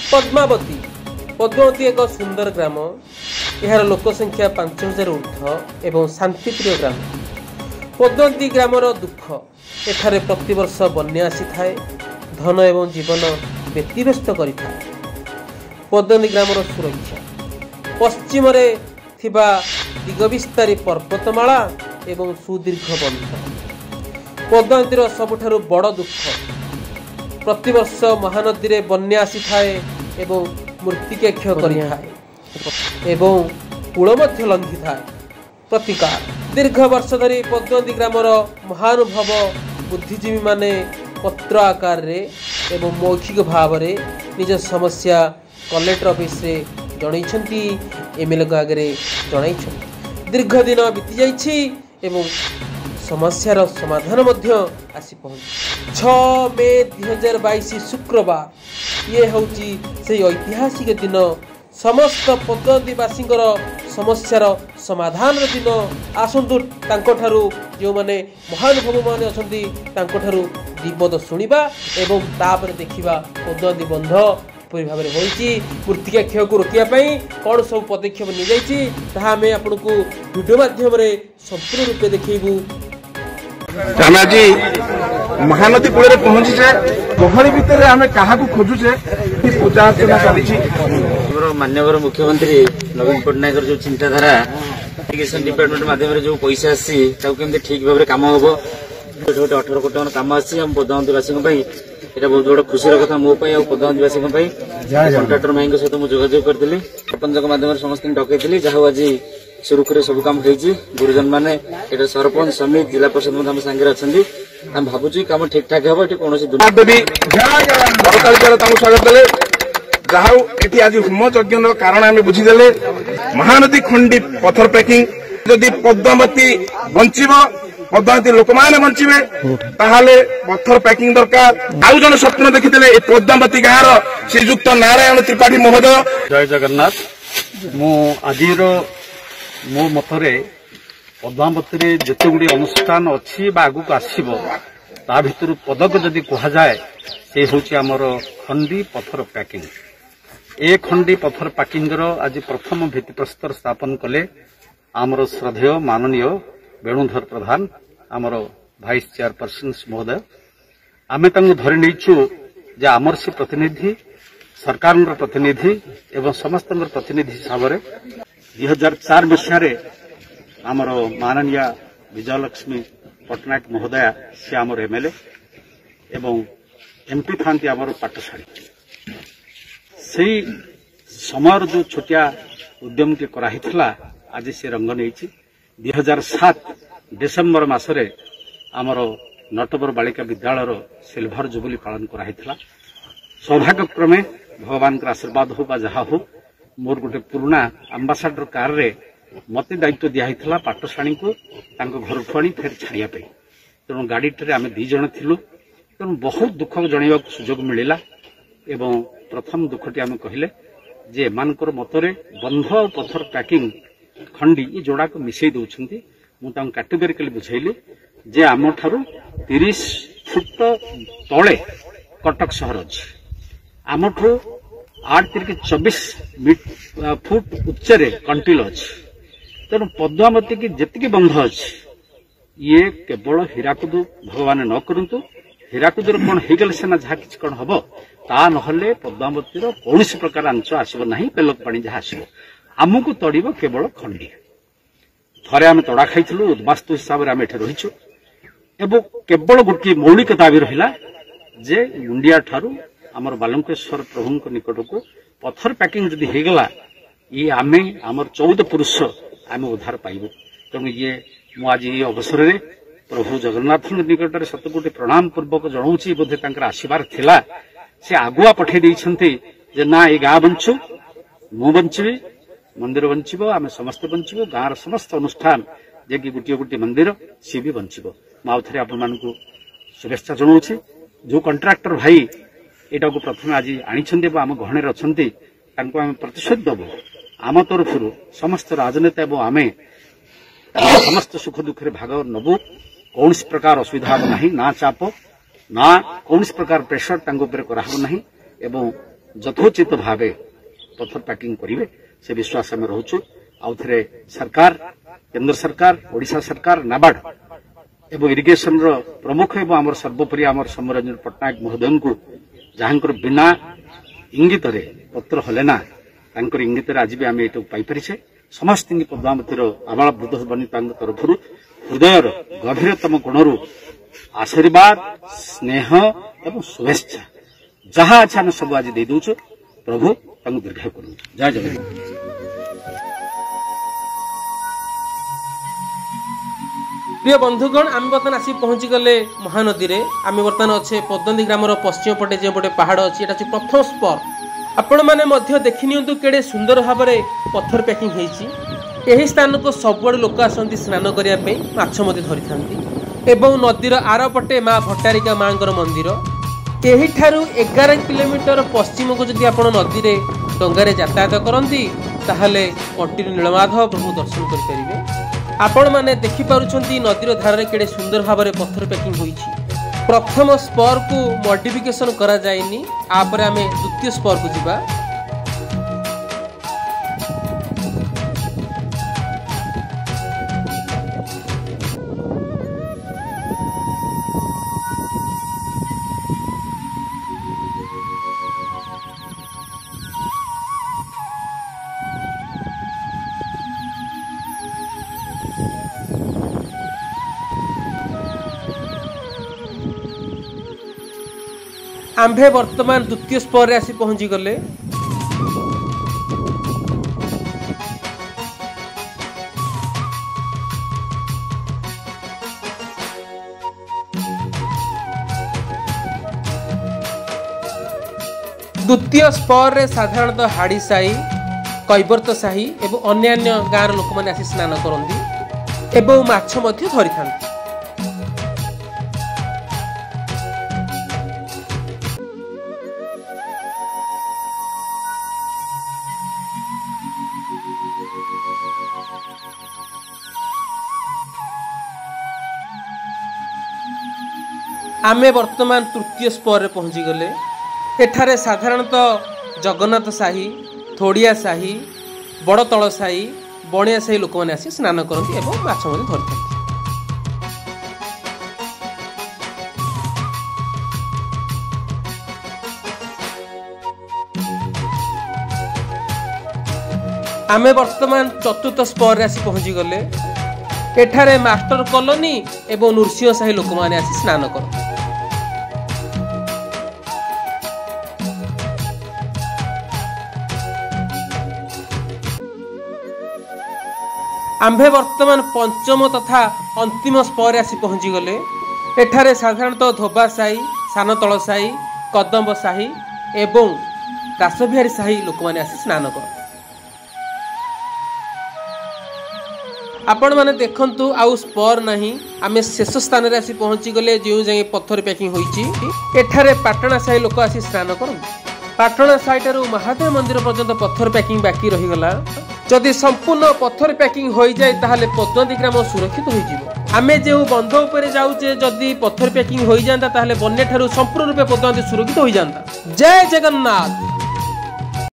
पद्मावती पद्मावती एक सुंदर ग्राम। यार लोकसंख्या 5000 ऊर्ध्व एवं शांतिप्रिय ग्राम। पद्मावती ग्रामर दुख एठारे प्रतिवर्ष बन्या आसी थाए, धन एवं जीवन व्यतिव्यस्त करिथाए। पद्मावती ग्रामर सुरक्षा पश्चिम रे थिबा दिगविस्तारी पर्वतमाला एवं सुदीर्घ बंध। पद्मावतीर सबुठारु बड़ दुख प्रतिवर्ष महानदी रे बन्या आसी थाए एवं मृत्तिका क्षय करिथाए एवं कूल मध्य लंघि थाए। प्रतिकार दीर्घ वर्ष धरी पद्मावती ग्रामर महानुभव बुद्धिजीवी माने पत्र आकार रे एवं मौखिक भाव रे निज समस्या कलेक्टर ऑफिस रे जणाइछंती, एमएलए को आगे जणाइछंती। दीर्घ दिन बीती जाइछि एवं समस्यार समाधान मध्य आसी पहुंची। 6 मे 2022 शुक्रवार ये होची से ऐतिहासिक दिन। समस्त पद्मावतीवासी समस्यार समाधान दिन आसंतु तांकोठारु जो माने महानुभव माने अछंती तांकोठारु विपद शुणिबा एवं तापर देखिबा पद्मावती बंध परि भाव में होइछि। मृत्तिका क्षय को रोकिया कौन सब पदक्षेप नि जाइछि ताहा हमें आपनको वीडियो माध्यम रे संपूर्ण रूपे देखैबू। आमे आज महानदी कूल पहुंचे गहरी भितर आम क्या खोजुचे कि पूजा अर्चना कर माननीय मुख्यमंत्री नवीन पट्टनायक जो चिंताधारा इरिगेशन डिपार्टमेंट माध्यम जो पैसा आसी ठीक भाव में कम हम गोटे 18 कोटी कम आसी पद्मावतीवासी यहाँ बहुत बड़ा खुशी कथा मो पद्मावतीवासी कंट्राक्टर भाई सहित मुझे जोगाजोग करी सरपंच माध्यम समस्त डकई जहाँ आज सुरुखुरे सब कम होती। गुरुजन मैंने सरपंच समिति जिला परिषद आम सागर अच्छा भावुँ कम ठीक ठाक हम ये कौन स्वागत कले जहाँ ये आज होम यज्ञ कारण आम बुझीदे महानदी खंडी पत्थर पैकिंग जदि पद्मावती बंचब पद्मावती लोक मैंने बंचे ताहले पत्थर पैकिंग दरकार। आउ जन स्वप्न देखिते पद्मावती गाँव श्रीजुक्त नारायण त्रिपाठी महोदय। जय जगन्नाथ। मु आज मो मतरे पद्मावती जिते गुड़ी अनुष्ठान अच्छी आगक आसब ता भर पदक जदि कह जाए से हूँ आमर खंडी पत्थर पैकिंग। ए खंडी पत्थर पैकिंग आज प्रथम भित्तिप्रस्तर स्थापन कले आमर श्रद्धेय माननीय वेणुधर प्रधान आमर भाइस चेयरपर्सन महोदय। आमे धरी नहींचु जे आमर से प्रतिनिधि सरकार प्रतिनिधि एवं समस्त प्रतिनिधि हिसाब से 2004 मसीह आमर माननीय विजयलक्ष्मी पट्टनायक महोदया सी आमर एमएलए एवं एमपी था आमर पाटशाणी से समय जो छोटिया उद्यम टी कराइथिला आज से रंग नहीं। 2007 डिसेम्बर मासरे आमर नटवर बालिका विद्यालय सिल्भर जुबली पालन कराइथिला। सौभाग्यक्रमे भगवान का आशीर्वाद हो बा जहा हो मोर गोटे पुराना आंबासाडर कार रे मते दायित्व दिया पाटशाणी को घर ठुआणी फेर छाड़िया तेणु गाड़ी टे आम 2 जन थिलु तेणु बहुत दुख जणा सुजोग मिलला। एवं प्रथम दुखटी आम कहले जे एमानकर मतरे बंध और पत्थर पैकिंग खंडी ये जोड़ा को मिसई दउछंती। मु तां कैटेगोरिकली बुझाइली जे आम ठारू 30 फुट तले कटक शहर अछि आमठू 8 तिरके 24 फुट उच्चरे कंटिल अछि। तेणु पद्मावती की जेतिकी बंध अछि ये केवल हीराकुद भगवान न करंतु हीराकुदर कौन होगले सेना जहाँ कि कौन हम ता नहले पद्मावतीर कौन प्रकार अंश आसब ना पेलक पानी जहाँ आसब आमको तड़ब केवल खंडी। थे आम तड़ा खाइलु उद्वास्तु हिसाब से आम एठे रहीचु एवं केवल गोटे मौलिक दाबी रहा जे मुंडिया ठारू आमर बालंकेश्वर प्रभु निकट को पत्थर पैकिंग जदि होगला ये आमे आमर 14 पुरुष आम उद्धार पाइबु। तेणु ये आज ये अवसर में प्रभु जगन्नाथ निकट में शतकोटी प्रणाम पूर्वक जनाऊँगी बोधे आसबार थिला से आगुआ पठे देइछन्ते जे ना ये गाँ बंचु मु बंचबी मंदिर बंचब आम समस्ते बंचबू गाँव समस्त अनुष्ठान जे कि गोटे गोटे मंदिर सी भी बंचब। मु थे आपण शुभेच्छा जनाऊँगी। जो कंट्राक्टर भाई यहाँ को प्रथम आज आनी आम गहणे अच्छा आम प्रतिशोध दबू आम तरफ समस्त राजनेता एवं आमे समस्त सुख दुखे भाग नबू कौन प्रकार असुविधा ना ना चाप ना कौन प्रकार प्रेसर कराना एवं ଯଥୋଚିତ ଭାବେ ପଥର ପ୍ୟାକିଂ କରିବେ ସେ ବିଶ୍ୱାସ ଆମେ ରହୁଛୁ। ଆଉ ଥରେ ସରକାର, କେନ୍ଦ୍ର ସରକାର, ଓଡ଼ିଶା ସରକାର, ନାବାର୍ଡ ଏବଂ ଇରିଗେସନର ପ୍ରମୁଖ ଏବଂ ଆମର ସର୍ବୋପରି ଆମର ସୌମ୍ୟରଞ୍ଜନ ପଟ୍ଟନାୟକ ମହୋଦୟଙ୍କୁ ଯାହାଙ୍କର ବିନା ଇଙ୍ଗିତରେ ପତ୍ର ହଲେ ନା ତାଙ୍କର ଇଙ୍ଗିତରେ ଆଜି ବି ଆମେ ଏଇଟାକୁ ପାଇପାରିଛେ। ସମସ୍ତଙ୍କୁ ପଦ୍ମାବତୀର ଆବାଳ ବୃଦ୍ଧ ବନିତାଙ୍କ ତରଫରୁ ହୃଦୟର ଗଭୀରତମ କୋଣରୁ ଆଶୀର୍ବାଦ, ସ୍ନେହ ଏବଂ ଶୁଭେଚ୍ଛା ଯାହା ଅଛି ଆମେ ସବୁ ଆଜି ଦେଇଦେଉଛୁ। ପ୍ରଭୁ ତାଙ୍କୁ ଦୀର୍ଘାୟୁ କରନ୍ତୁ। ଜୟ ଜଗନ୍ନାଥ। প্রিয় বন্ধুগণ, আমি বর্তমান আসি পৌঁছি গলে মহানদীরে। আমি বর্তমান অছে পদ্মন্দী গ্রামর পশ্চিম পটে যে পটে পাহাড় অছি, এটা হচ্ছে প্রথম স্পট। आपण मैंने देखी नियंतु केड़े सुंदर भाव में पत्थर पैकिंग होती। यही स्थान को सबुआड़ लोक आसती स्नान करने माछ धरी था। नदीर आरपटे माँ भट्टारिका माँ मंदिर। यही 11 किलोमीटर पश्चिम को जदि आप नदी में डंगारे यातायात करती ताहले कटिरू नीलमाधव प्रभु दर्शन करेंगे। आपण मैंने देखिपुंट नदीर धारे केड़े सुंदर भाव में पत्थर पैकिंग होती। प्रथम स्पर को मॉडिफिकेशन करा जायनी, आपर आमे द्वितीय स्पर को जिबा। आंभे वर्तमान द्वितीय स्पर आसी पहुंची गले। द्वितीय स्पर रे साधारणतः हाड़ी साही, कैबर्त साही एवं अन्यान्य गाँव लोक मैंने आसी स्नान करती एवं माछ मध्य धरी था। आमे वर्तमान तृतीय स्पर रे पहुंची गले। एठारे साधारणतः जगन्नाथ साही, थोड़िया साही, बड़तल साही, बणिया साही लोक मैंने आसी स्नान करती एवं माछ मध्य धरती। आमे वर्तमान चतुर्थ स्पर रे आसी पहुंची गले। एठारे मास्टर कॉलोनी एवं नृसिंह साही लोक मैंने आसी स्नान करते। आंभे वर्तमान पंचम तथा अंतिम स्पर आसी पहुंची गले। एठारे साधारणतः धोबा साही, सानतल साही, कदम्ब साही एवं दासबिहारी साही लोक मैंने आसी स्नान करते। आपण मैंने देखंतु आउ स्पर नहीं, आमे शेष स्थान रे आसी पहुंची गले जो जाए पत्थर पैकिंग होईची। एठारे पाटणा साही लोक आसी स्नान करते। पाटणा साइटारू महादेव मंदिर पर्यंत पत्थर पैकिंग बाकी रही गला। जदि संपूर्ण पत्थर पैकिंग हो जाए ताहले पद्मवती ग्राम सुरक्षित हो जिवो। आमे जे बंध उपरे जाउचे जदि पत्थर पैकिंग हो जाता ताहले बन्या ठारू संपूर्ण रूपे पद्मवती सुरक्षित हो जाता। जय जगन्नाथ।